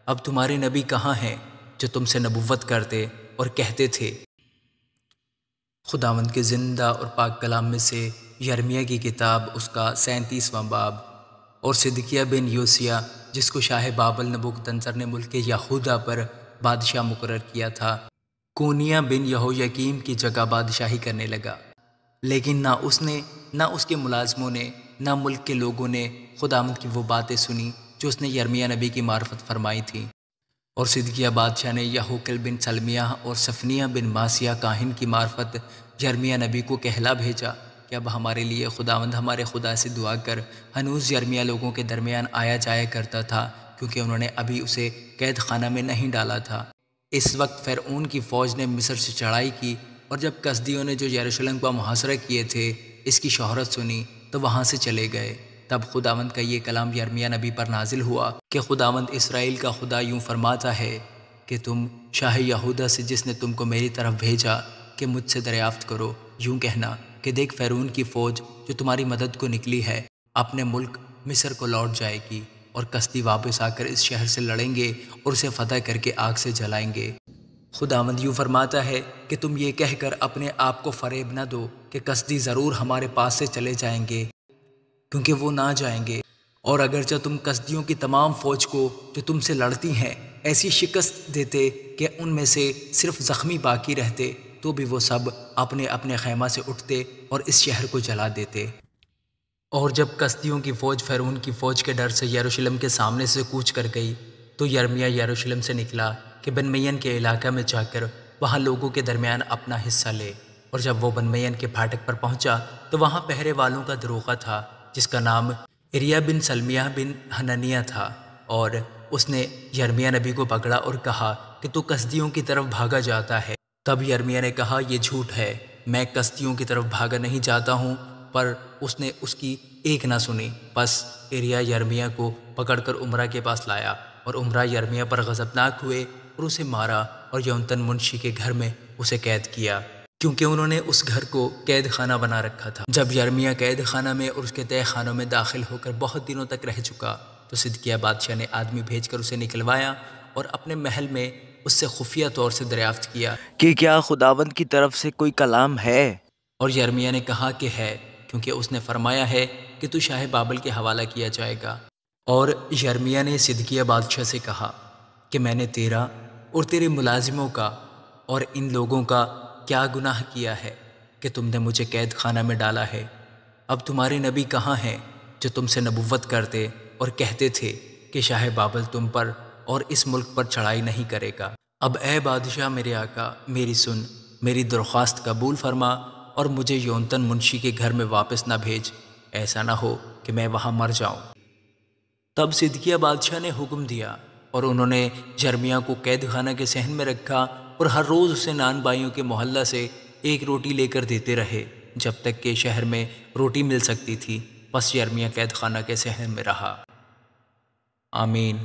اب تمہارے نبی کہاں ہیں جو تم سے نبوت کرتے اور کہتے تھے؟ خداوند کے زندہ اور پاک کلام میں سے یرمیہ کی کتاب، اس کا 37واں باب۔ اور صدقیہ بن یوسیہ، جس کو شاہ بابل نبوکدنصر نے ملک یہودا پر بادشاہ مقرر کیا تھا، کونیا بن یہویاکیم کی جگہ بادشاہی کرنے لگا۔ لیکن نہ اس نے، نہ اس کے ملازموں نے، نہ ملک کے لوگوں نے خداوند کی وہ باتیں سنی جو اس نے یرمیہ نبی کی معرفت فرمائی تھی۔ اور صدقیہ بادشاہ نے یہوکل بن سلمیہ اور صفنیہ بن ماسیہ کاہن کی معرفت یرمیہ نبی کو کہلا بھیجا کہ اب ہمارے لیے خداوند ہمارے خدا سے دعا کر۔ ہنوز یرمیہ لوگوں کے درمیان آیا جایا کرتا تھا، کیونکہ انہوں نے ابھی اسے قید خانہ میں نہیں ڈالا تھا۔ اس وقت فرعون کی فوج نے مصر سے چڑھائی کی، اور جب کسدیوں نے جو یروشلم کا محاصرہ کیے تھے اس کی شہرت سنی تو وہاں سے چلے گئے۔ تب خداوند کا یہ کلام یرمیہ نبی پر نازل ہوا کہ خداوند اسرائیل کا خدا یوں فرماتا ہے کہ تم شاہ یہودا سے، جس نے تم کو میری طرف بھیجا کہ مجھ سے دریافت کرو، یوں کہنا کہ دیکھ، فرعون کی فوج جو تمہاری مدد کو نکلی ہے اپنے ملک مصر کو لوٹ جائے گی، اور کسدی واپس آ کر اس شہر سے لڑیں گے اور اسے فتح کر کے آگ سے جلائیں گے۔ خداوند یوں فرماتا ہے کہ تم یہ کہہ کر اپنے آپ کو فریب نہ دو کہ کسدی ضرور ہمارے پاس سے چلے جائیں گے، کیونکہ وہ نہ جائیں گے۔ اور اگرچہ تم کسدیوں کی تمام فوج کو جو تم سے لڑتی ہیں ایسی شکست دیتے کہ ان میں سے صرف زخمی باقی رہتے، تو بھی وہ سب اپنے اپنے خیمہ سے اٹھتے اور اس شہر کو جلا دیتے۔ اور جب کسدیوں کی فوج فرعون کی فوج کے ڈر سے یروشلم کے سامنے سے کوچ کر گئی تو یرمیہ یروشلم سے نکلا کہ بن میّن کے علاقہ میں جا کر وہاں لوگوں کے درمیان اپنا حصہ لے۔ اور جب وہ بن میّن کے پھاٹک پر پہنچا تو وہاں پہرے والوں کا دروغہ تھا جس کا نام اریا بن سلمیہ بن حنانیہ تھا، اور اس نے یرمیہ نبی کو پکڑا اور کہا کہ تو کسدیوں کی طرف بھاگا جاتا ہے۔ تب یرمیہ نے کہا، یہ جھوٹ ہے، میں کسدیوں کی طرف بھاگا نہیں جاتا ہوں۔ پر اس نے اس کی ایک نہ سنی۔ پس اریا یرمیہ کو پکڑ کر عمرہ کے پاس لایا، اور عمرہ یرمیہ پر غضبناک ہوئے اور اسے مارا اور یونتن منشی کے گھر میں اسے قید کیا، کیونکہ انہوں نے اس گھر کو قید خانہ بنا رکھا تھا۔ جب یرمیہ قید خانہ میں اور اس کے تہہ خانوں میں داخل ہو کر بہت دنوں تک رہ چکا تو صدقیہ بادشاہ نے آدمی بھیج کر اسے نکلوایا اور اپنے محل میں اس سے خفیہ طور سے دریافت کیا کہ کیا خداوند کی طرف سے کوئی کلام ہے؟ اور یرمیہ نے کہا کہ ہے، کیونکہ اس نے فرمایا ہے کہ تو شاہ بابل کے حوالہ کیا جائے گا۔ اور یرمیہ نے صدقیہ بادشاہ سے کہا کہ میں نے تیرا اور تیرے ملازموں کا اور ان لوگوں کا کیا گناہ کیا ہے کہ تم نے مجھے قید خانہ میں ڈالا ہے؟ اب تمہارے نبی کہاں ہیں جو تم سے نبوت کرتے اور کہتے تھے کہ شاہ بابل تم پر اور اس ملک پر چڑھائی نہیں کرے گا؟ اب اے بادشاہ میرے آقا، میری سن، میری درخواست قبول فرما اور مجھے یونتن منشی کے گھر میں واپس نہ بھیج، ایسا نہ ہو کہ میں وہاں مر جاؤں۔ تب صدقیہ بادشاہ نے حکم دیا، اور انہوں نے یرمیہ کو قید خانہ کے صحن میں رکھا اور ہر روز اسے نان بائیوں کے محلہ سے ایک روٹی لے کر دیتے رہے جب تک کہ شہر میں روٹی مل سکتی تھی۔ پس یرمیہ قید خانہ کے صحن میں رہا۔ آمین۔